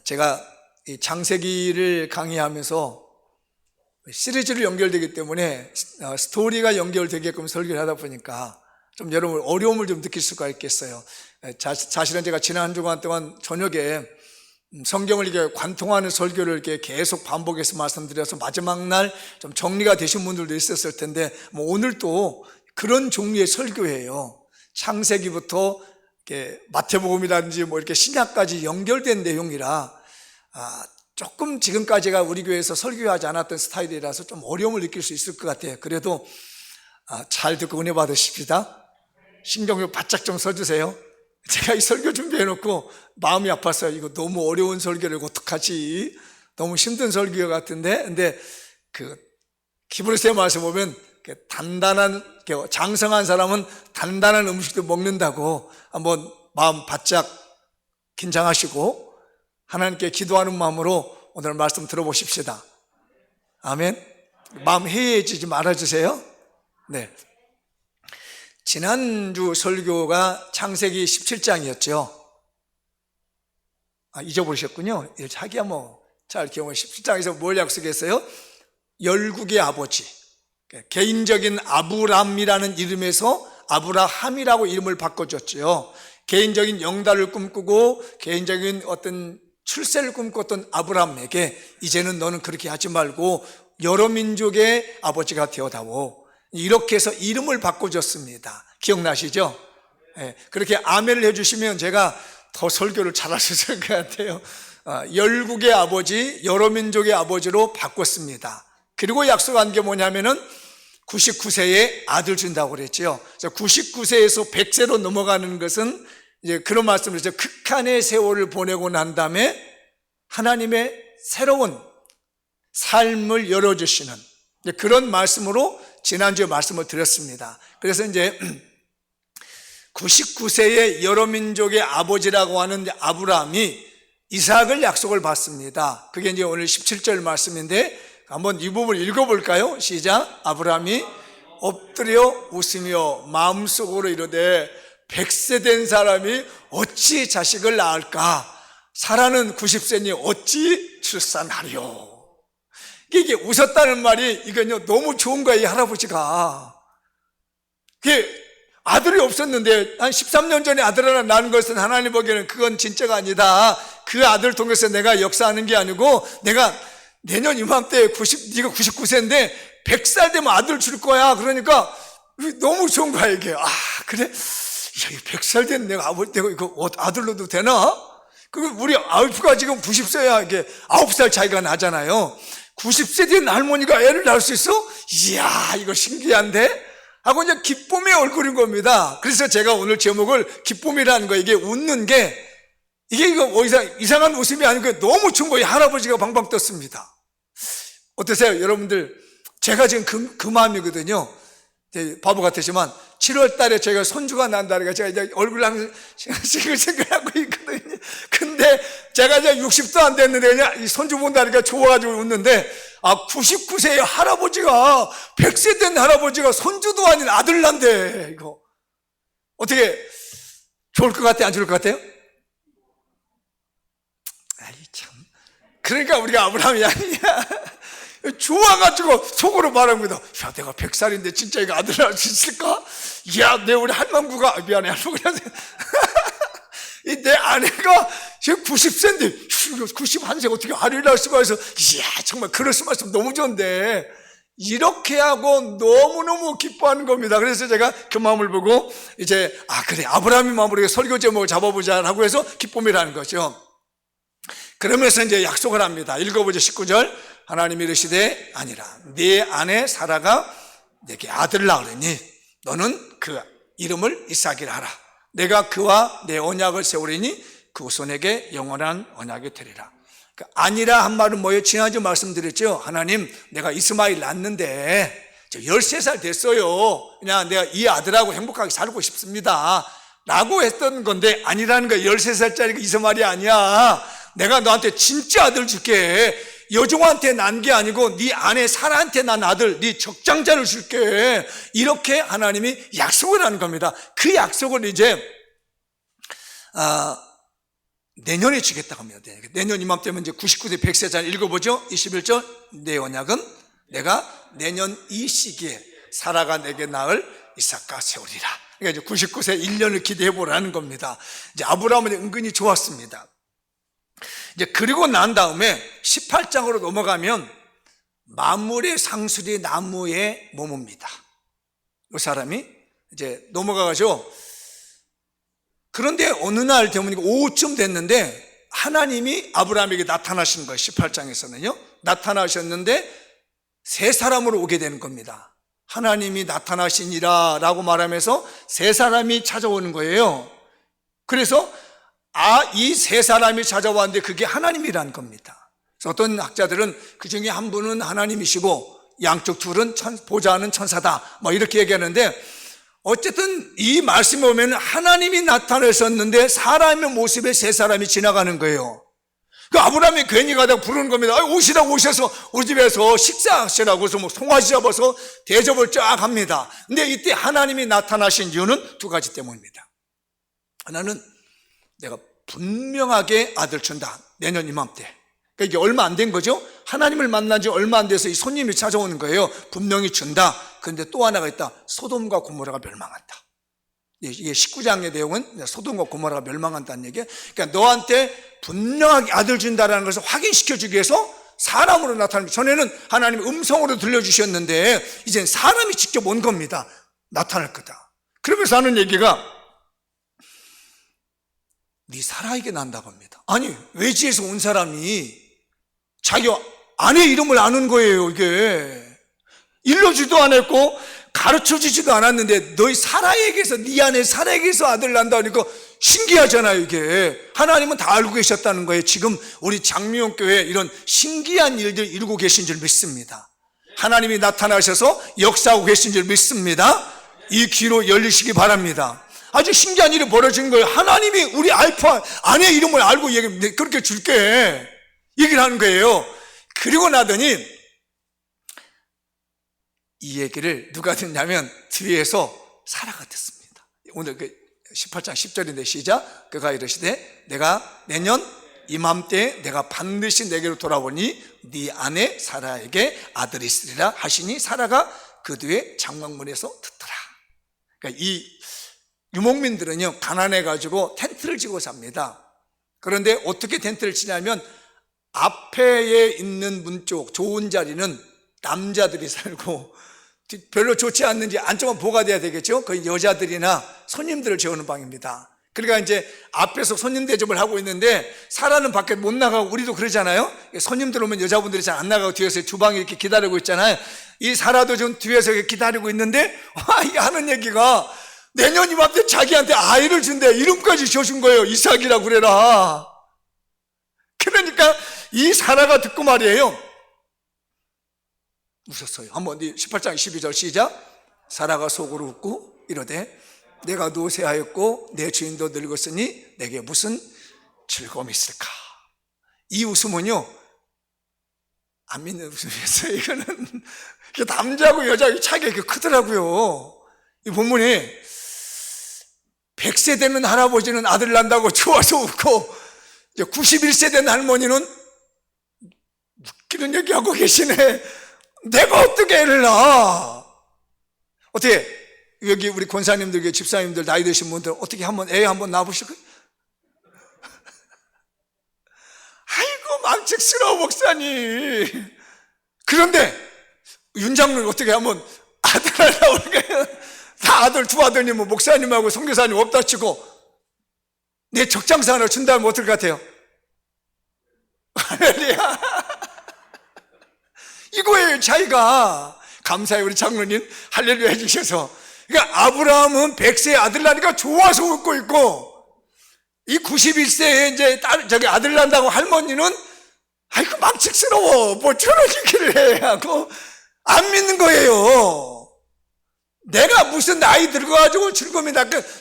제가 이 창세기를 강의하면서 시리즈로 연결되기 때문에 스토리가 연결되게끔 설교를 하다 보니까 좀 여러분 어려움을 좀 느낄 수가 있겠어요. 사실은 제가 지난 한 주간 동안 저녁에 성경을 이렇게 관통하는 설교를 이렇게 계속 반복해서 말씀드려서 마지막 날 좀 정리가 되신 분들도 있었을 텐데, 오늘 또 그런 종류의 설교예요. 창세기부터 이렇게 마태복음이라든지 이렇게 신약까지 연결된 내용이라 조금 지금까지가 우리 교회에서 설교하지 않았던 스타일이라서 좀 어려움을 느낄 수 있을 것 같아요. 그래도 잘 듣고 은혜 받으십시다. 신경을 바짝 좀 써주세요. 제가 이 설교 준비해놓고 마음이 아팠어요. 이거 너무 어려운 설교를 어떡하지? 너무 힘든 설교 같은데. 근데 히브리서의 말씀 보면 단단한, 장성한 사람은 단단한 음식도 먹는다고, 한번 마음 바짝 긴장하시고 하나님께 기도하는 마음으로 오늘 말씀 들어보십시다. 아멘. 마음 해이해지지 말아주세요. 네. 지난주 설교가 창세기 17장이었죠. 잊어버리셨군요. 자기야 잘 기억해. 17장에서 뭘 약속했어요? 열국의 아버지, 개인적인 아브람이라는 이름에서 아브라함이라고 이름을 바꿔줬죠. 개인적인 영달을 꿈꾸고 개인적인 어떤 출세를 꿈꿨던 아브람에게 이제는 너는 그렇게 하지 말고 여러 민족의 아버지가 되어다오, 이렇게 해서 이름을 바꿔줬습니다. 기억나시죠? 네, 그렇게 아멘을 해주시면 제가 더 설교를 잘할 수 있을 것 같아요. 열국의 아버지, 여러 민족의 아버지로 바꿨습니다. 그리고 약속한 게 뭐냐면은 99세에 아들 준다고 그랬죠. 99세에서 100세로 넘어가는 것은 이제 그런 말씀을 했죠. 극한의 세월을 보내고 난 다음에 하나님의 새로운 삶을 열어주시는 그런 말씀으로 지난주에 말씀을 드렸습니다. 그래서 이제 99세의 여러 민족의 아버지라고 하는 아브라함이 이삭을 약속을 받습니다. 그게 이제 오늘 17절 말씀인데 한번 이 부분을 읽어볼까요? 시작. 아브라함이 엎드려 웃으며 마음속으로 이르되 100세 된 사람이 어찌 자식을 낳을까? 사라는 90세니 어찌 출산하리요? 이게 웃었다는 말이 이건요 너무 좋은 거예요. 이 할아버지가 아들이 없었는데 한 13년 전에 아들 하나 낳은 것은 하나님 보기에는 그건 진짜가 아니다. 그 아들 통해서 내가 역사하는 게 아니고 내가 내년 이맘때 네가 99세인데 100살 되면 아들 줄 거야. 그러니까 너무 좋은 거야 이게. 그래? 100살 된 내가 이거 아들로도 되나? 우리 와이프가 지금 90세야. 이게 9살 차이가 나잖아요. 90세 된 할머니가 애를 낳을 수 있어? 이야, 이거 신기한데? 하고 이제 기쁨의 얼굴인 겁니다. 그래서 제가 오늘 제목을 기쁨이라는 거, 이게 웃는 게, 이거 이상한 웃음이 아니고 너무 좋은 거예요. 할아버지가 방방 떴습니다. 어떠세요, 여러분들? 제가 지금 그 마음이거든요. 바보 같으지만 7월 달에 제가 손주가 난다니까 제가 이제 얼굴 항상 싱글싱글하고 있거든요. 근데 제가 이제 60도 안 됐는데 그냥 이 손주 본다니까 좋아가지고 웃는데 99세의 할아버지가 100세 된 할아버지가 손주도 아닌 아들 난대. 이거 어떻게 좋을 것 같아요? 안 좋을 것 같아요? 참. 그러니까 우리가 아브라함이 아니야. 좋아가지고 속으로 말합니다. 야, 내가 100살인데 진짜 이거 아들 낳을 수 있을까? 야, 내 우리 할망구가, 미안해, 할망구가. 내 아내가 지금 90세인데 91세 어떻게 아들 낳을 수가 있어? 이야, 정말 그럴 수 말씀 너무 좋은데 이렇게 하고 너무너무 기뻐하는 겁니다. 그래서 제가 그 마음을 보고 이제 그래, 아브라함의 마음으로 설교 제목을 잡아보자 하고 해서 기쁨이라는 거죠. 그러면서 이제 약속을 합니다. 읽어보죠. 19절. 하나님이 이르시되 아니라 네 아내 사라가 내게 아들을 낳으리니 너는 그 이름을 이삭이라 하라. 내가 그와 내 언약을 세우리니 그 후손에게 영원한 언약이 되리라. 아니라 한 말은 뭐예요? 지난주 말씀드렸죠. 하나님, 내가 이스마엘 낳았는데 13살 됐어요. 그냥 내가 이 아들하고 행복하게 살고 싶습니다 라고 했던 건데, 아니라는 거야. 13살짜리가 이스마엘이 아니야. 내가 너한테 진짜 아들 줄게. 여종한테 난 게 아니고 네 아내 사라한테 난 아들, 네 적장자를 줄게. 이렇게 하나님이 약속을 하는 겁니다. 그 약속을 이제 내년에 주겠다고 합니다. 내년 이맘때면 이제 99세 100세잖아요. 읽어보죠. 21절. 내 언약은 내가 내년 이 시기에 사라가 내게 낳을 이삭과 세우리라. 그러니까 이제 99세 1년을 기대해 보라는 겁니다. 이제 아브라함은 은근히 좋았습니다. 이제 그리고 난 다음에 18장으로 넘어가면 만물의 상술이 나무에 머뭅니다. 이 사람이 이제 넘어가가지고, 그런데 어느 날 되면 오후쯤 됐는데 하나님이 아브라함에게 나타나신 거예요. 18장에서는요. 나타나셨는데 세 사람으로 오게 되는 겁니다. 하나님이 나타나시니라 라고 말하면서 세 사람이 찾아오는 거예요. 그래서 이 세 사람이 찾아왔는데 그게 하나님이라는 겁니다. 그래서 어떤 학자들은 그 중에 한 분은 하나님이시고 양쪽 둘은 보좌하는 천사다 뭐 이렇게 얘기하는데, 어쨌든 이 말씀에 보면 하나님이 나타나셨는데 사람의 모습에 세 사람이 지나가는 거예요. 그 아브라함이 괜히 가다가 부르는 겁니다. 오시라고 오셔서 우리 집에서 식사하시라고 해서 뭐 송아지 잡아서 대접을 쫙 합니다. 근데 이때 하나님이 나타나신 이유는 두 가지 때문입니다. 하나는 내가 분명하게 아들 준다. 내년 이맘때. 그러니까 이게 얼마 안 된 거죠. 하나님을 만난 지 얼마 안 돼서 이 손님이 찾아오는 거예요. 분명히 준다. 그런데 또 하나가 있다. 소돔과 고모라가 멸망한다. 이게 19장의 내용은 소돔과 고모라가 멸망한다는 얘기예요. 그러니까 너한테 분명하게 아들 준다라는 것을 확인시켜주기 위해서 사람으로 나타나는 거예요. 전에는 하나님이 음성으로 들려주셨는데 이제는 사람이 직접 온 겁니다. 나타날 거다. 그러면서 하는 얘기가 네 사라에게 난다고 합니다. 아니, 외지에서 온 사람이 자기 아내 이름을 아는 거예요. 이게 일러주지도 않았고 가르쳐주지도 않았는데 너희 사라에게서, 네 아내 사라에게서 아들 난다니까 신기하잖아요. 이게 하나님은 다 알고 계셨다는 거예요. 지금 우리 장미용 교회에 이런 신기한 일들 이루고 계신 줄 믿습니다. 하나님이 나타나셔서 역사하고 계신 줄 믿습니다. 이 귀로 열리시기 바랍니다. 아주 신기한 일이 벌어진 거예요. 하나님이 우리 알파 아내 이름을 알고 그렇게 줄게 얘기를 하는 거예요. 그리고 나더니 이 얘기를 누가 듣냐면 뒤에서 사라가 듣습니다. 오늘 18장 10절인데 시작. 그가 이르시되 내가 내년 이맘때에 내가 반드시 내게로 돌아오니 네 아내 사라에게 아들이 있으리라 하시니 사라가 그 뒤에 장막문에서 듣더라. 그러니까 이 유목민들은요 가난해가지고 텐트를 치고 삽니다. 그런데 어떻게 텐트를 치냐면 앞에 있는 문 쪽 좋은 자리는 남자들이 살고 별로 좋지 않는지 안쪽은 보가 돼야 되겠죠. 그 여자들이나 손님들을 재우는 방입니다. 그러니까 이제 앞에서 손님 대접을 하고 있는데 사라는 밖에 못 나가고, 우리도 그러잖아요. 손님들 오면 여자분들이 잘 안 나가고 뒤에서 주방에 이렇게 기다리고 있잖아요. 이 사라도 좀 뒤에서 기다리고 있는데 이게 하는 얘기가 내년 이맘때 자기한테 아이를 준대. 이름까지 지어준 거예요. 이삭이라고 그래라. 그러니까 이 사라가 듣고 말이에요 웃었어요. 한번 18장 12절 시작. 사라가 속으로 웃고 이러되 내가 노쇠하였고 내 주인도 늙었으니 내게 무슨 즐거움이 있을까. 이 웃음은요 안 믿는 웃음이었어요. 이거는 남자하고 여자하고 차이가 크더라고요. 이 본문에 100세 되는 할아버지는 아들 난다고 좋아서 웃고 91세 된 할머니는 웃기는 얘기하고 계시네. 내가 어떻게 애를 낳아? 어떻게 여기 우리 권사님들, 집사님들, 나이 드신 분들 어떻게 애 한번 낳아보실까요? 아이고 망측스러워 목사님. 그런데 윤 장로는 어떻게 한번 아들 낳으라고 그러니까 다 아들 두 아들님은 목사님하고 선교사님 없다 치고 내 적장사 하나 준다면 어떨 것 같아요? 할렐루야. 이거예요 차이가. 감사해요 우리 장로님 할렐루야 해주셔서. 그러니까 아브라함은 100세의 아들 나니까 좋아서 웃고 있고, 이 91세에 이제 아들 난다고 할머니는 아이고 망측스러워 뭐 저런 얘기를 해 하고 안 믿는 거예요. 내가 무슨 나이 들어가지고 즐거움이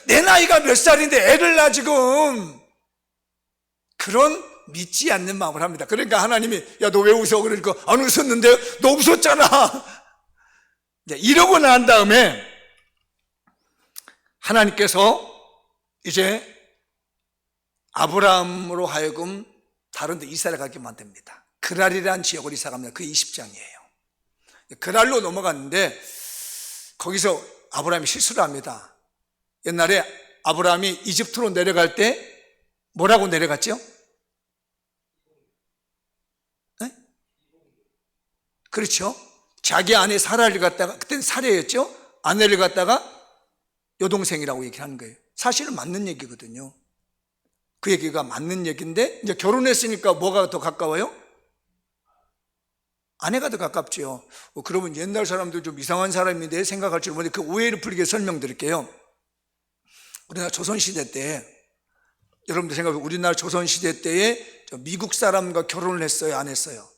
내 나이가 몇 살인데 애를 낳아 지금. 그런 믿지 않는 마음을 합니다. 그러니까 하나님이 야 너 왜 웃어? 그러니까 안 웃었는데 너 웃었잖아. 이러고 난 다음에 하나님께서 이제 아브라함으로 하여금 다른 데 이사를 가게 만듭니다. 그랄이라는 지역으로 이사 갑니다. 그게 20장이에요. 그랄로 넘어갔는데 거기서 아브라함이 실수를 합니다. 옛날에 아브라함이 이집트로 내려갈 때 뭐라고 내려갔죠? 네? 그렇죠. 자기 아내 사라를 갖다가, 그때는 사례였죠. 아내를 갖다가 여동생이라고 얘기하는 거예요. 사실은 맞는 얘기거든요. 그 얘기가 맞는 얘기인데 이제 결혼했으니까 뭐가 더 가까워요? 아내가 더 가깝죠. 그러면 옛날 사람들 좀 이상한 사람인데 생각할 줄 모르는데 그 오해를 풀리게 설명드릴게요. 우리나라 조선시대 때, 여러분들 생각해 보세요. 우리나라 조선시대 때에 미국 사람과 결혼을 했어요? 안 했어요?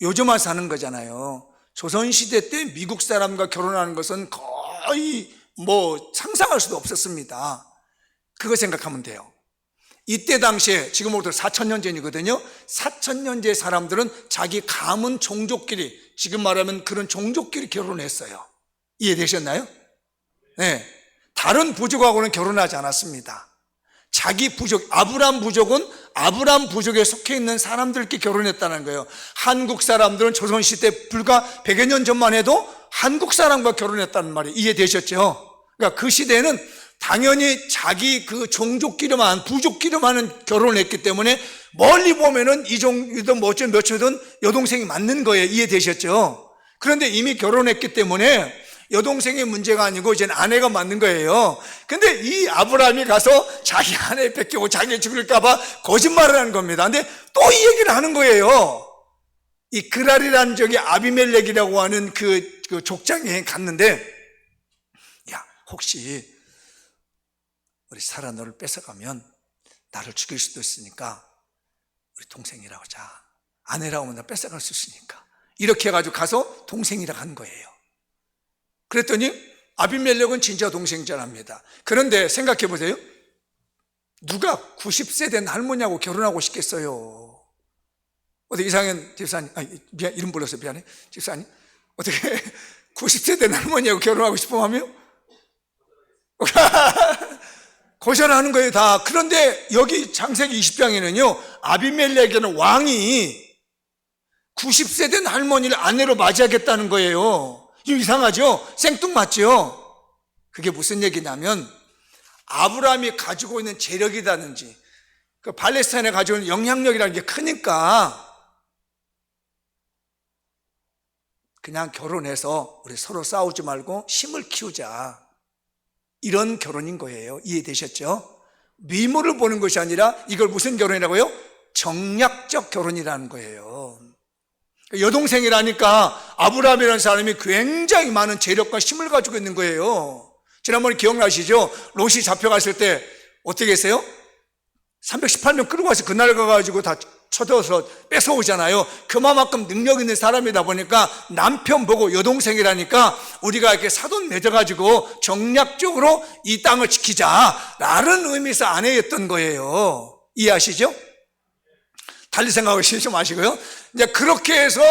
요즘 와서 하는 거잖아요. 조선시대 때 미국 사람과 결혼하는 것은 거의 상상할 수도 없었습니다. 그거 생각하면 돼요. 이때 당시에, 지금으로부터 4,000년 전이거든요. 4,000년째 사람들은 자기 가문 종족끼리, 지금 말하면 그런 종족끼리 결혼을 했어요. 이해되셨나요? 네. 다른 부족하고는 결혼하지 않았습니다. 자기 부족, 아브람 부족은 아브람 부족에 속해 있는 사람들끼리 결혼했다는 거예요. 한국 사람들은 조선시대 불과 100여 년 전만 해도 한국 사람과 결혼했다는 말이 이해되셨죠? 그러니까 그 시대에는 당연히 자기 그 종족끼리만, 부족끼리만 결혼을 했기 때문에 멀리 보면은 이종이든 뭐든 몇이든 여동생이 맞는 거예요. 이해되셨죠? 그런데 이미 결혼했기 때문에 여동생의 문제가 아니고 이제는 아내가 맞는 거예요. 근데 이 아브라함이 가서 자기 아내 뺏기고 자기 죽을까봐 거짓말을 하는 겁니다. 근데 또 이 얘기를 하는 거예요. 이 그랄이라는 적이 아비멜렉이라고 하는 그 족장에 갔는데, 야, 혹시 우리 사라 너를 뺏어가면 나를 죽일 수도 있으니까 우리 동생이라고 하자. 아내라고 하면 나 뺏어갈 수 있으니까. 이렇게 해가지고 가서 동생이라고 한 거예요. 그랬더니 아비멜렉은 진짜 동생 줄 압니다. 그런데 생각해 보세요. 누가 90세 된 할머니하고 결혼하고 싶겠어요? 어떻게 이상현 집사님, 미안, 이름 불렀어요. 미안해. 집사님. 어떻게 90세 된 할머니하고 결혼하고 싶어 하며? 고전하는 거예요, 다. 그런데 여기 창세기 20장에는요, 아비멜렉에는 왕이 90세 된 할머니를 아내로 맞이하겠다는 거예요. 이거 이상하죠? 생뚱맞죠? 그게 무슨 얘기냐면 아브라함이 가지고 있는 재력이라든지 그 팔레스타인에 가지고 있는 영향력이라는 게 크니까 그냥 결혼해서 우리 서로 싸우지 말고 힘을 키우자, 이런 결혼인 거예요. 이해되셨죠? 미모를 보는 것이 아니라 이걸 무슨 결혼이라고요? 정략적 결혼이라는 거예요. 여동생이라니까 아브라함이라는 사람이 굉장히 많은 재력과 힘을 가지고 있는 거예요. 지난번에 기억나시죠? 롯이 잡혀갔을 때 어떻게 했어요? 318명 끌고 가서 그날 가가지고 다 쳐들어서 뺏어오잖아요. 그만큼 능력 있는 사람이다 보니까 남편 보고 여동생이라니까 우리가 이렇게 사돈 맺어가지고 정략적으로 이 땅을 지키자라는 의미에서 아내였던 거예요. 이해하시죠? 달리 생각하시지 마시고요. 이제 그렇게 해서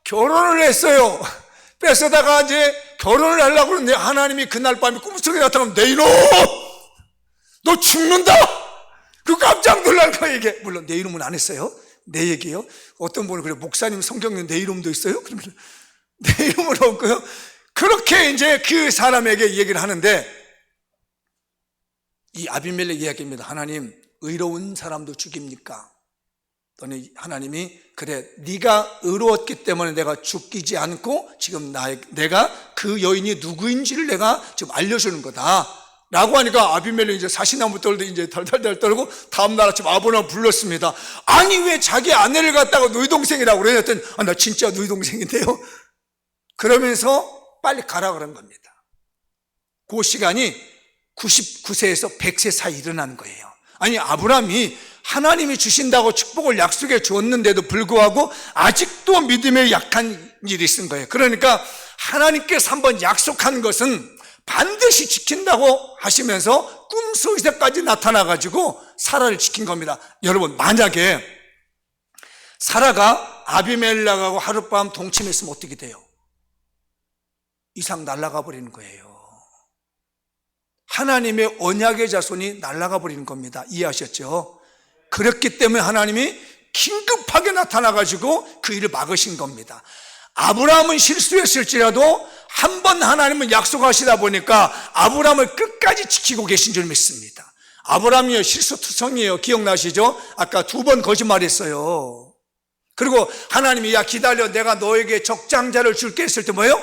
결혼을 했어요. 뺏어다가 이제 결혼을 하려고 그러는데 하나님이 그날 밤에 꿈속에 나타나면 내 이놈! 너 죽는다! 그 깜짝 놀랄 거예요, 이게. 물론 내 이름은 안 했어요. 내 얘기예요. 어떤 분은 그래, 목사님 성경에 내 이름도 있어요? 그러면 내 이름은 없고요. 그렇게 이제 그 사람에게 얘기를 하는데 이 아비멜렉 이야기입니다. 하나님, 의로운 사람도 죽입니까? 또는 하나님이 그래, 네가 의로웠기 때문에 내가 죽이지 않고 지금 내가 그 여인이 누구인지를 내가 지금 알려주는 거다 라고 하니까 아비멜렉이 이제 사시나무 떨고 이제 덜덜덜 떨고 다음날 아침 아브라함을 불렀습니다. 아니 왜 자기 아내를 갖다가 너희 동생이라고 그래? 했더니 나 진짜 너희 동생인데요. 그러면서 빨리 가라 그런 겁니다. 그 시간이 99세에서 100세 사이 일어나는 거예요. 아니 아브라함이 하나님이 주신다고 축복을 약속해 주었는데도 불구하고 아직도 믿음에 약한 일이 있은 거예요. 그러니까 하나님께서 한번 약속한 것은 반드시 지킨다고 하시면서 꿈속에서까지 나타나가지고 사라를 지킨 겁니다. 여러분, 만약에 사라가 아비멜렉하고 하룻밤 동침했으면 어떻게 돼요? 이상 날아가 버리는 거예요. 하나님의 언약의 자손이 날아가 버리는 겁니다. 이해하셨죠? 그렇기 때문에 하나님이 긴급하게 나타나가지고 그 일을 막으신 겁니다. 아브라함은 실수했을지라도 한 번 하나님은 약속하시다 보니까 아브라함을 끝까지 지키고 계신 줄 믿습니다. 아브라함이요, 실수투성이에요. 기억나시죠? 아까 2번 거짓말했어요. 그리고 하나님이 야 기다려, 내가 너에게 적장자를 줄게 했을 때 뭐예요?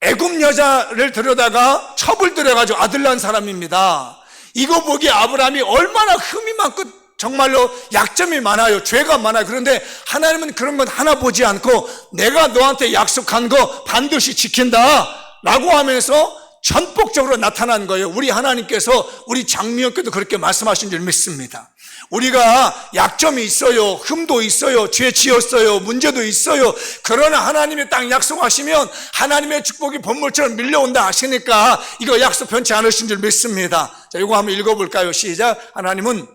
애굽 여자를 들여다가 첩을 들여가지고 아들 낳은 사람입니다. 이거 보기에 아브라함이 얼마나 흠이 많고 정말로 약점이 많아요. 죄가 많아요. 그런데 하나님은 그런 건 하나 보지 않고 내가 너한테 약속한 거 반드시 지킨다 라고 하면서 전폭적으로 나타난 거예요. 우리 하나님께서 우리 장미연께도 그렇게 말씀하신 줄 믿습니다. 우리가 약점이 있어요. 흠도 있어요. 죄 지었어요. 문제도 있어요. 그러나 하나님이 딱 약속하시면 하나님의 축복이 번물처럼 밀려온다 하시니까 이거 약속 변치 않으신 줄 믿습니다. 자, 이거 한번 읽어볼까요? 시작. 하나님은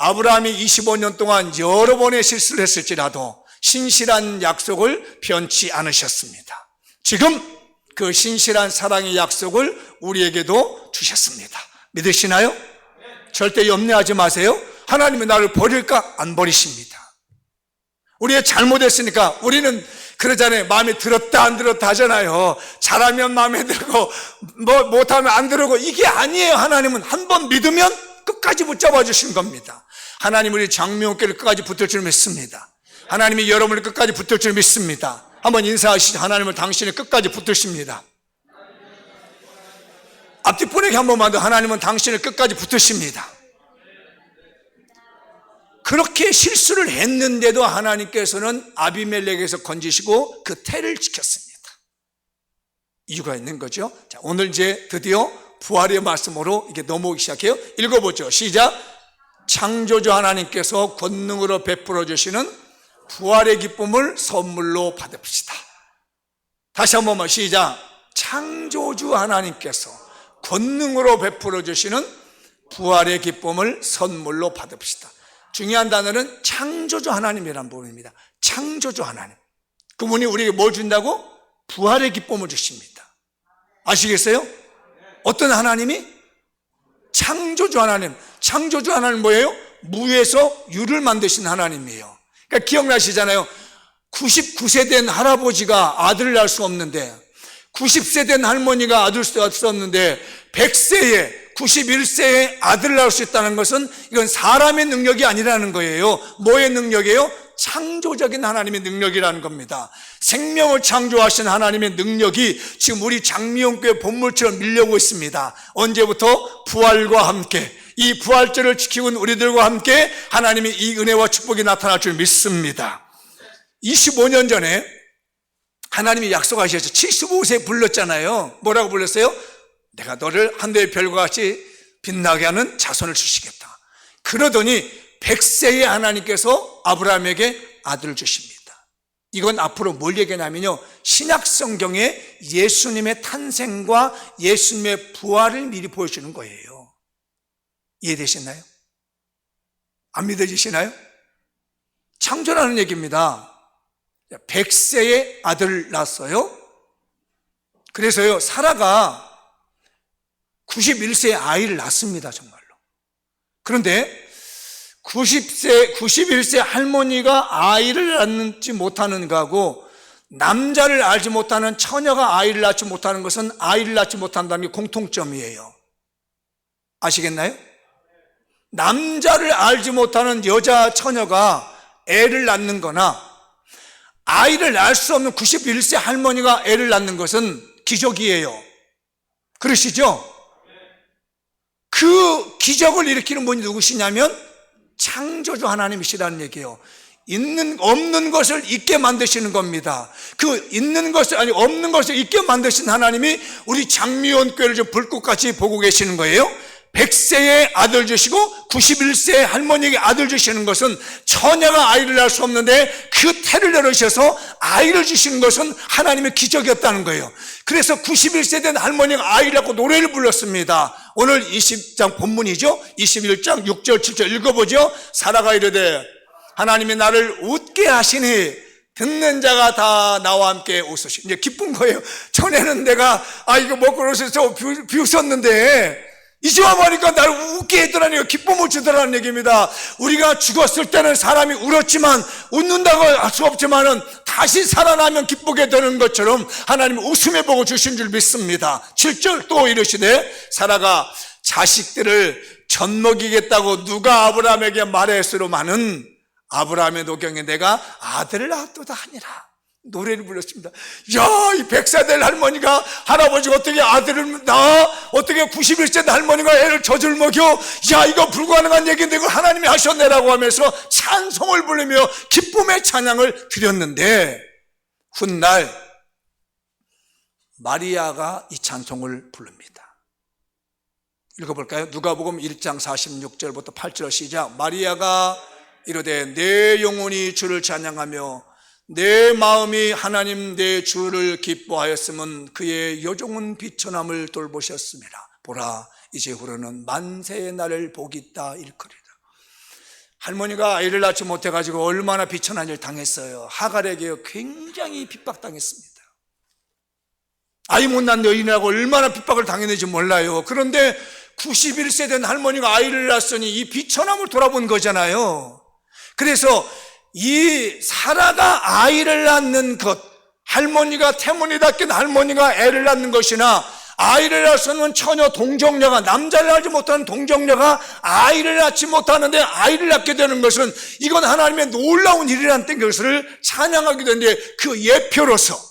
아브라함이 25년 동안 여러 번의 실수를 했을지라도 신실한 약속을 변치 않으셨습니다. 지금 그 신실한 사랑의 약속을 우리에게도 주셨습니다. 믿으시나요? 절대 염려하지 마세요. 하나님이 나를 버릴까? 안 버리십니다. 우리가 잘못했으니까 우리는 그러잖아요. 마음에 들었다 안 들었다 하잖아요. 잘하면 마음에 들고 못하면 안 들고. 이게 아니에요. 하나님은 한 번 믿으면 끝까지 붙잡아 주신 겁니다. 하나님 우리 장미원교를 끝까지 붙들 줄 믿습니다. 하나님이 여러분을 끝까지 붙들 줄 믿습니다. 한번 인사하시죠. 하나님을 당신을 끝까지 붙드십니다. 앞뒤 분에게 한 번만 더. 하나님은 당신을 끝까지 붙드십니다. 그렇게 실수를 했는데도 하나님께서는 아비멜렉에서 건지시고 그 태를 지켰습니다. 이유가 있는 거죠. 자, 오늘 이제 드디어 부활의 말씀으로 이게 넘어오기 시작해요. 읽어보죠. 시작. 창조주 하나님께서 권능으로 베풀어 주시는 부활의 기쁨을 선물로 받읍시다. 다시 한 번만 시작. 창조주 하나님께서 권능으로 베풀어 주시는 부활의 기쁨을 선물로 받읍시다. 중요한 단어는 창조주 하나님이라는 부분입니다. 창조주 하나님. 그분이 우리에게 뭘 준다고? 부활의 기쁨을 주십니다. 아시겠어요? 어떤 하나님이? 창조주 하나님. 창조주 하나님 뭐예요? 무에서 유를 만드신 하나님이에요. 그러니까 기억나시잖아요. 99세 된 할아버지가 아들을 낳을 수 없는데, 90세 된 할머니가 아들 수 없는데 100세에 91세에 아들을 낳을 수 있다는 것은 이건 사람의 능력이 아니라는 거예요. 뭐의 능력이에요? 창조적인 하나님의 능력이라는 겁니다. 생명을 창조하신 하나님의 능력이 지금 우리 장미용교회 본물처럼 밀려오고 있습니다. 언제부터? 부활과 함께. 이 부활절을 지키고 있는 우리들과 함께 하나님의 이 은혜와 축복이 나타날 줄 믿습니다. 25년 전에 하나님이 약속하셨죠. 75세에 불렀잖아요. 뭐라고 불렀어요? 내가 너를 하늘의 별과 같이 빛나게 하는 자손을 주시겠다. 그러더니 100세에 하나님께서 아브라함에게 아들을 주십니다. 이건 앞으로 뭘 얘기하냐면요, 신약 성경에 예수님의 탄생과 예수님의 부활을 미리 보여주는 거예요. 이해되시나요? 안 믿어지시나요? 창조라는 얘기입니다. 100세에 아들을 낳았어요. 그래서요, 사라가 91세에 아이를 낳습니다. 정말로. 그런데 91세 할머니가 아이를 낳지 못하는 거하고 남자를 알지 못하는 처녀가 아이를 낳지 못하는 것은 아이를 낳지 못한다는 게 공통점이에요. 아시겠나요? 남자를 알지 못하는 여자 처녀가 애를 낳는 거나 아이를 낳을 수 없는 91세 할머니가 애를 낳는 것은 기적이에요. 그러시죠? 그 기적을 일으키는 분이 누구시냐면 창조주 하나님이시라는 얘기예요. 없는 것을 있게 만드시는 겁니다. 그 있는 것을, 아니 없는 것을 있게 만드신 하나님이 우리 장미원교회를 좀 불꽃같이 보고 계시는 거예요. 100세에 아들 주시고 91세에 할머니에게 아들 주시는 것은 처녀가 아이를 낳을 수 없는데 그 태를 열으셔서 아이를 주시는 것은 하나님의 기적이었다는 거예요. 그래서 91세 된 할머니가 아이를 낳고 노래를 불렀습니다. 오늘 20장 본문이죠. 21장 6절 7절 읽어보죠. 사라가 이르되 하나님이 나를 웃게 하시니 듣는 자가 다 나와 함께 웃으시. 이제 기쁜 거예요. 전에는 내가 이거 먹고 웃어서 비웃었는데 이제 와보니까 나를 웃게 했더라니요. 기쁨을 주더라는 얘기입니다. 우리가 죽었을 때는 사람이 울었지만 웃는다고 할 수 없지만은 다시 살아나면 기쁘게 되는 것처럼 하나님은 웃음의 복을 주신 줄 믿습니다. 7절 또 이르시되 사라가 자식들을 젖먹이겠다고 누가 아브라함에게 말했으로마는 아브라함의 노경에 내가 아들을 낳았도다 하니라. 노래를 불렀습니다. 야, 이 100세 될 할머니가 할아버지가 어떻게 아들을 낳아? 어떻게 91세 된 할머니가 애를 젖을 먹여? 야, 이거 불가능한 얘기인데 이걸 하나님이 하셨네라고 하면서 찬송을 부르며 기쁨의 찬양을 드렸는데 훗날 마리아가 이 찬송을 부릅니다. 읽어볼까요? 누가복음 1장 46절부터 8절 시작. 마리아가 이르되 내 영혼이 주를 찬양하며 내 마음이 하나님 내 주를 기뻐하였으면 그의 여종은 비천함을 돌보셨습니다. 보라 이제후로는 만세의 날을 복있다 일컬이라. 할머니가 아이를 낳지 못해가지고 얼마나 비천한 일 당했어요. 하갈에게 굉장히 핍박당했습니다. 아이 못 낳는 여인이라고 얼마나 핍박을 당했는지 몰라요. 그런데 91세 된 할머니가 아이를 낳았으니 이 비천함을 돌아본 거잖아요. 그래서 이 사라가 아이를 낳는 것, 할머니가 태문이답게 할머니가 애를 낳는 것이나 아이를 낳았으면 처녀 동정녀가, 남자를 낳지 못하는 동정녀가 아이를 낳지 못하는데 아이를 낳게 되는 것은 이건 하나님의 놀라운 일이라는 것을 찬양하게 되는데 그 예표로서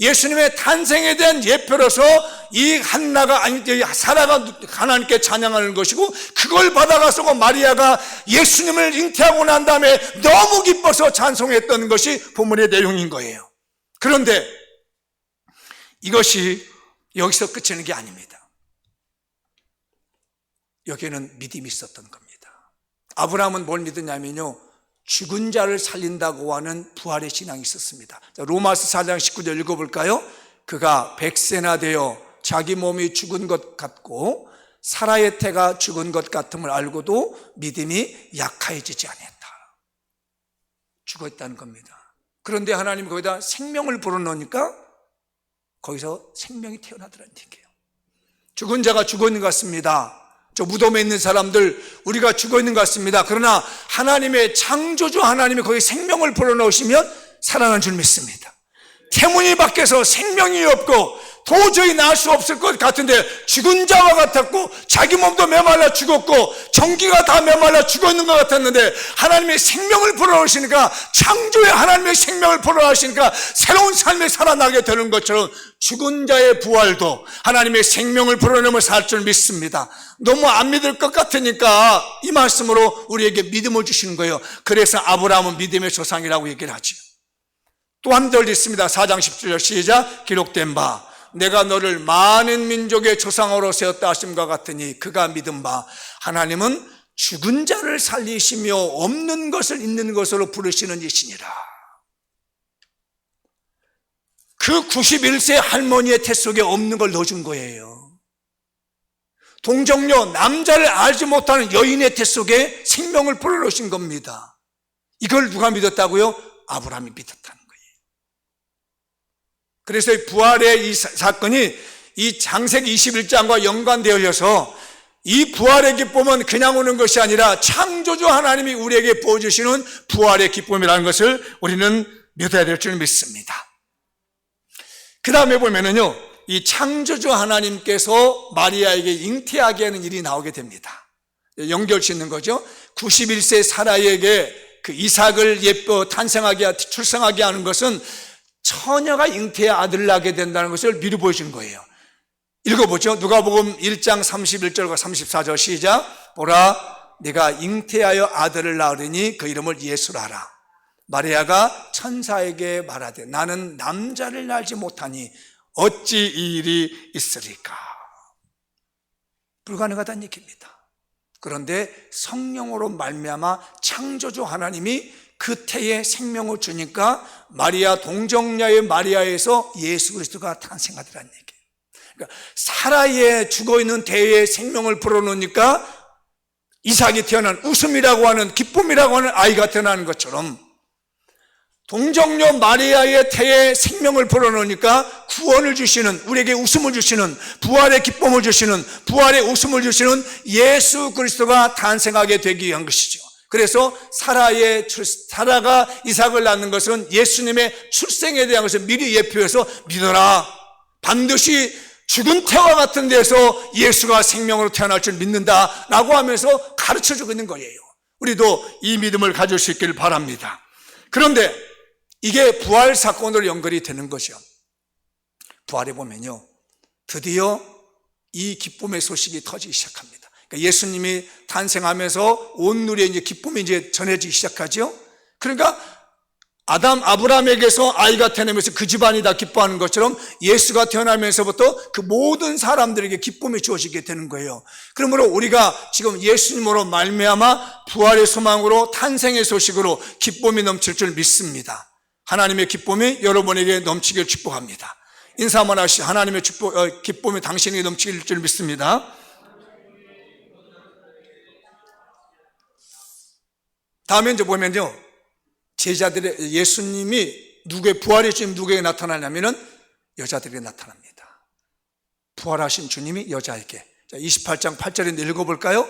예수님의 탄생에 대한 예표로서 이 사라가 하나님께 찬양하는 것이고 그걸 받아가서 마리아가 예수님을 잉태하고 난 다음에 너무 기뻐서 찬송했던 것이 본문의 내용인 거예요. 그런데 이것이 여기서 끝이는 게 아닙니다. 여기에는 믿음이 있었던 겁니다. 아브라함은 뭘 믿었냐면요, 죽은 자를 살린다고 하는 부활의 신앙이 있었습니다. 로마서 4장 19절 읽어볼까요? 그가 100세나 되어 자기 몸이 죽은 것 같고 사라의 태가 죽은 것 같음을 알고도 믿음이 약해지지 않았다. 죽었다는 겁니다. 그런데 하나님이 거기다 생명을 불어넣으니까 거기서 생명이 태어나더라는 얘기예요. 죽은 자가 죽어 있는 것 같습니다. 저 무덤에 있는 사람들 우리가 죽어 있는 것 같습니다. 그러나 하나님의 창조주 하나님이 거기 생명을 불어넣으시면 살아난 줄 믿습니다. 태문이 밖에서 생명이 없고 도저히 나을 수 없을 것 같은데 죽은 자와 같았고 자기 몸도 메말라 죽었고 전기가 다 메말라 죽어 있는 것 같았는데 하나님의 생명을 불어넣으시니까, 창조의 하나님의 생명을 불어넣으시니까 새로운 삶에 살아나게 되는 것처럼 죽은 자의 부활도 하나님의 생명을 불어넣으며 살 줄 믿습니다. 너무 안 믿을 것 같으니까 이 말씀으로 우리에게 믿음을 주시는 거예요. 그래서 아브라함은 믿음의 조상이라고 얘기를 하죠. 또 한 절 있습니다. 4장 17절 시작. 기록된 바 내가 너를 많은 민족의 조상으로 세웠다 하심과 같으니 그가 믿은 바 하나님은 죽은 자를 살리시며 없는 것을 있는 것으로 부르시는 이시니라. 그 91세 할머니의 태 속에 없는 걸 넣어준 거예요. 동정녀, 남자를 알지 못하는 여인의 태 속에 생명을 불어넣으신 겁니다. 이걸 누가 믿었다고요? 아브라함이 믿었다는 거예요. 그래서 부활의 이 사건이 이 창세기 21장과 연관되어져서 이 부활의 기쁨은 그냥 오는 것이 아니라 창조주 하나님이 우리에게 보여주시는 부활의 기쁨이라는 것을 우리는 믿어야 될 줄 믿습니다. 그 다음에 보면은요, 이 창조주 하나님께서 마리아에게 잉태하게 하는 일이 나오게 됩니다. 연결 짓는 거죠. 91세 사라에게 그 이삭을 출생하게 하는 것은 처녀가 잉태해 아들을 낳게 된다는 것을 미리 보여준 거예요. 읽어보죠. 누가복음 1장 31절과 34절 시작. 보라 네가 잉태하여 아들을 낳으리니 그 이름을 예수라 하라. 마리아가 천사에게 말하되 나는 남자를 낳지 못하니 어찌 이 일이 있으리까. 불가능하다는 얘기입니다. 그런데 성령으로 말미암아 창조주 하나님이 그 태에 생명을 주니까 마리아 동정녀의 마리아에서 예수 그리스도가 탄생하더라는 얘기예요. 그러니까 사라의 죽어있는 태에 생명을 불어넣으니까 이삭이 태어난 웃음이라고 하는, 기쁨이라고 하는 아이가 태어나는 것처럼 동정녀 마리아의 태에 생명을 불어넣으니까 구원을 주시는, 우리에게 웃음을 주시는, 부활의 기쁨을 주시는, 부활의 웃음을 주시는 예수 그리스도가 탄생하게 되기 위한 것이죠. 그래서 사라가 이삭을 낳는 것은 예수님의 출생에 대한 것을 미리 예표해서 믿어라, 반드시 죽은 태와 같은 데서 예수가 생명으로 태어날 줄 믿는다 라고 하면서 가르쳐주고 있는 거예요. 우리도 이 믿음을 가질 수 있기를 바랍니다. 그런데 이게 부활 사건으로 연결이 되는 거죠. 부활에 보면요, 드디어 이 기쁨의 소식이 터지기 시작합니다. 그러니까 예수님이 탄생하면서 온 누리에 이제 기쁨이 이제 전해지기 시작하죠. 그러니까 아브라함에게서 아이가 태어나면서 그 집안이 다 기뻐하는 것처럼 예수가 태어나면서부터 그 모든 사람들에게 기쁨이 주어지게 되는 거예요. 그러므로 우리가 지금 예수님으로 말미암아 부활의 소망으로 탄생의 소식으로 기쁨이 넘칠 줄 믿습니다. 하나님의 기쁨이 여러분에게 넘치길 축복합니다. 인사 한번 하시죠. 하나님의 기쁨이 당신에게 넘칠 줄 믿습니다. 다음에 이제 보면요, 제자들의, 예수님이 부활의 주님 누구에게 나타나냐면은 여자들에게 나타납니다. 부활하신 주님이 여자에게. 자, 28장 8절에 읽어볼까요?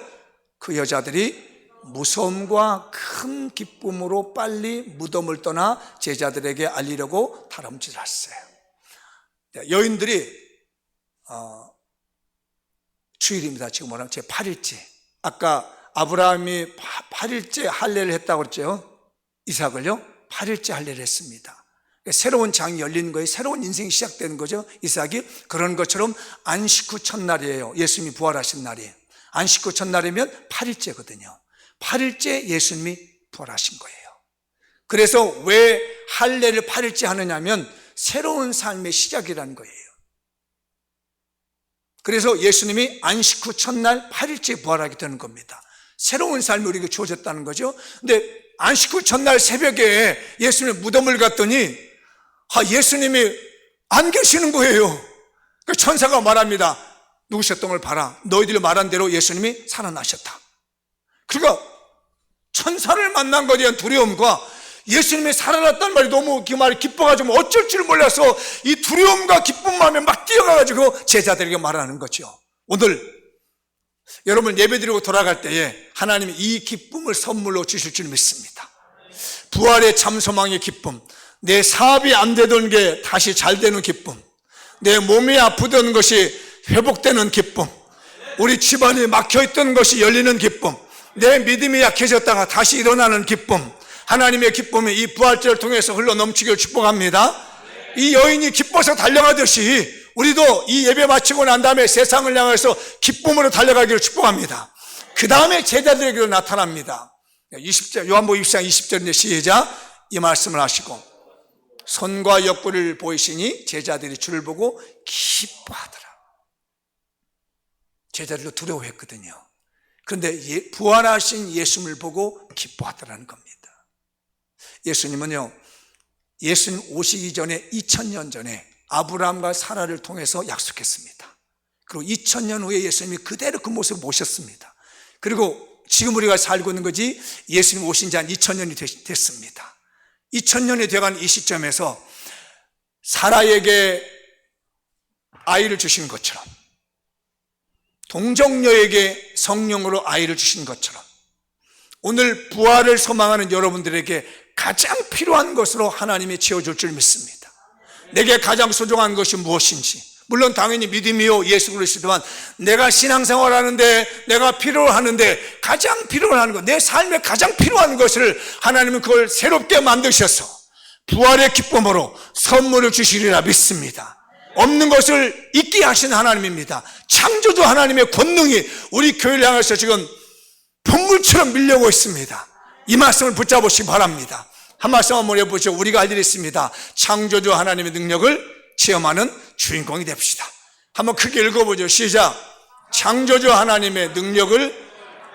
그 여자들이 무서움과 큰 기쁨으로 빨리 무덤을 떠나 제자들에게 알리려고 다름질했어요. 여인들이 주일입니다. 지금 뭐라면 제 8일째. 아까 아브라함이 8일째 할례를 했다고 그랬죠. 이삭을요 8일째 할례를 했습니다. 새로운 장이 열리는 거예요. 새로운 인생이 시작되는 거죠. 이삭이. 그런 것처럼 안식 후 첫날이에요. 예수님이 부활하신 날이에요. 안식 후 첫날이면 8일째거든요 8일째 예수님이 부활하신 거예요. 그래서 왜 할례를 8일째 하느냐면 새로운 삶의 시작이라는 거예요. 그래서 예수님이 안식 후 첫날 8일째 부활하게 되는 겁니다. 새로운 삶이 우리에게 주어졌다는 거죠. 근데 안식 후 첫날 새벽에 예수님의 무덤을 갔더니 예수님이 안 계시는 거예요. 그 천사가 말합니다. 누구셨던 걸 봐라. 너희들이 말한 대로 예수님이 살아나셨다. 그러니까 천사를 만난 것에 대한 두려움과 예수님이 살아났다는 말이 너무 그 말이 기뻐가지고 어쩔 줄 몰라서 이 두려움과 기쁨 마음에 막 뛰어가가지고 제자들에게 말하는 거죠. 오늘 여러분 예배드리고 돌아갈 때에 하나님이 이 기쁨을 선물로 주실 줄 믿습니다. 부활의 참소망의 기쁨, 내 사업이 안 되던 게 다시 잘 되는 기쁨, 내 몸이 아프던 것이 회복되는 기쁨, 우리 집안이 막혀있던 것이 열리는 기쁨, 내 믿음이 약해졌다가 다시 일어나는 기쁨, 하나님의 기쁨이 이 부활절을 통해서 흘러 넘치기를 축복합니다. 이 여인이 기뻐서 달려가듯이 우리도 이 예배 마치고 난 다음에 세상을 향해서 기쁨으로 달려가기를 축복합니다. 그 다음에 제자들에게도 나타납니다. 20절, 요한복음 20장 20절인데 시작. 이 말씀을 하시고 손과 옆구리를 보이시니 제자들이 주를 보고 기뻐하더라. 제자들도 두려워했거든요. 그런데 부활하신 예수님을 보고 기뻐하더라는 겁니다. 예수님은요, 예수님 오시기 전에 2000년 전에 아브라함과 사라를 통해서 약속했습니다. 그리고 2000년 후에 예수님이 그대로 그 모습을 모셨습니다. 그리고 지금 우리가 살고 있는 거지 예수님 오신 지 한 2000년이 됐습니다. 2000년이 돼간 이 시점에서 사라에게 아이를 주신 것처럼, 동정녀에게 성령으로 아이를 주신 것처럼, 오늘 부활을 소망하는 여러분들에게 가장 필요한 것으로 하나님이 채워줄 줄 믿습니다. 내게 가장 소중한 것이 무엇인지, 물론 당연히 믿음이요 예수 그리스도지만 내가 신앙생활하는데 내가 필요하는데 가장 필요한 것, 내 삶에 가장 필요한 것을 하나님은 그걸 새롭게 만드셔서 부활의 기쁨으로 선물을 주시리라 믿습니다. 없는 것을 있게 하신 하나님입니다. 창조주 하나님의 권능이 우리 교회를 향해서 지금 분물처럼 밀려오고 있습니다. 이 말씀을 붙잡으시기 바랍니다. 한 말씀 한번 해보죠. 우리가 할 일이 있습니다. 창조주 하나님의 능력을 체험하는 주인공이 됩시다. 한번 크게 읽어보죠. 시작. 창조주 하나님의 능력을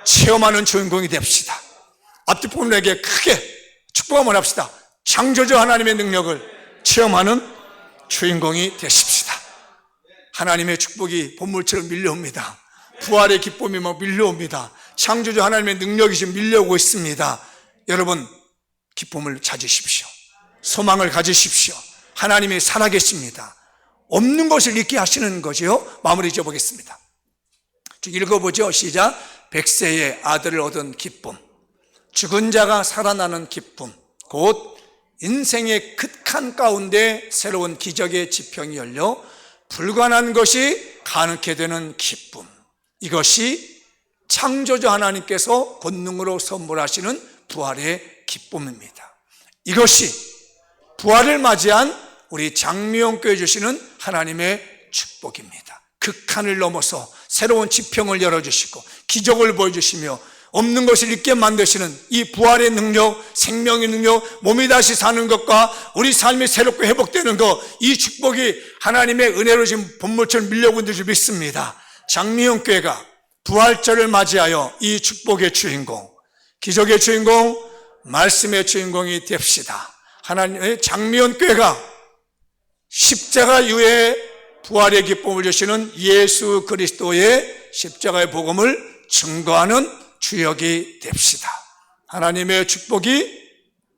체험하는 주인공이 됩시다. 앞뒤 분에게 크게 축복 한번 합시다. 창조주 하나님의 능력을 체험하는 주인공이 되십시다. 하나님의 축복이 본물처럼 밀려옵니다. 부활의 기쁨이 막 밀려옵니다. 창조주 하나님의 능력이 지금 밀려오고 있습니다. 여러분 기쁨을 찾으십시오. 소망을 가지십시오. 하나님이 살아계십니다. 없는 것을 잊게 하시는 거지요. 마무리 지어보겠습니다. 읽어보죠. 시작. 백세의 아들을 얻은 기쁨, 죽은 자가 살아나는 기쁨, 곧 인생의 극한 가운데 새로운 기적의 지평이 열려 불가능한 것이 가능케 되는 기쁨, 이것이 창조주 하나님께서 권능으로 선물하시는 부활의 기쁨입니다. 이것이 부활을 맞이한 우리 장미영교회 주시는 하나님의 축복입니다. 극한을 넘어서 새로운 지평을 열어주시고 기적을 보여주시며 없는 것을 있게 만드시는 이 부활의 능력, 생명의 능력, 몸이 다시 사는 것과 우리 삶이 새롭게 회복되는 것, 이 축복이 하나님의 은혜로 지금 본물처럼 밀려오는 줄 믿습니다. 장미영교회가 부활절을 맞이하여 이 축복의 주인공, 기적의 주인공, 말씀의 주인공이 됩시다. 하나님의 장미영교회가 십자가 이후에 부활의 기쁨을 주시는 예수 그리스도의 십자가의 복음을 증거하는 주역이 됩시다. 하나님의 축복이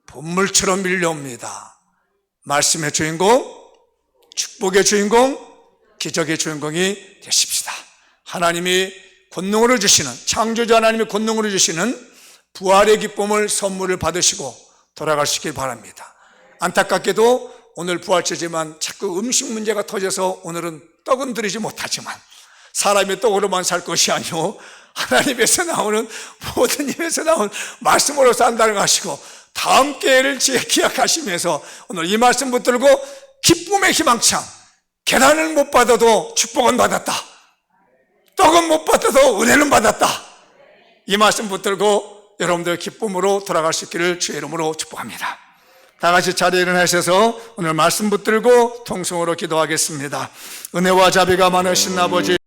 본물처럼 밀려옵니다. 말씀의 주인공, 축복의 주인공, 기적의 주인공이 되십시다. 하나님이 권능으로 주시는, 창조주 하나님이 권능으로 주시는 부활의 기쁨을 선물을 받으시고 돌아가시길 바랍니다. 안타깝게도 오늘 부활절이지만 자꾸 음식 문제가 터져서 오늘은 떡은 드리지 못하지만 사람이 떡으로만 살 것이 아니오 하나님에서 나오는 모든 입에서 나온 말씀으로 산다는 거 하시고 다음 기회를 기약하시면서 오늘 이 말씀 붙들고 기쁨의 희망창, 계란을 못 받아도 축복은 받았다, 떡은 못 받아도 은혜는 받았다, 이 말씀 붙들고 여러분들 기쁨으로 돌아갈 수 있기를 주의 이름으로 축복합니다. 다 같이 자리에 일어나셔서 오늘 말씀 붙들고 통성으로 기도하겠습니다. 은혜와 자비가 많으신 아버지,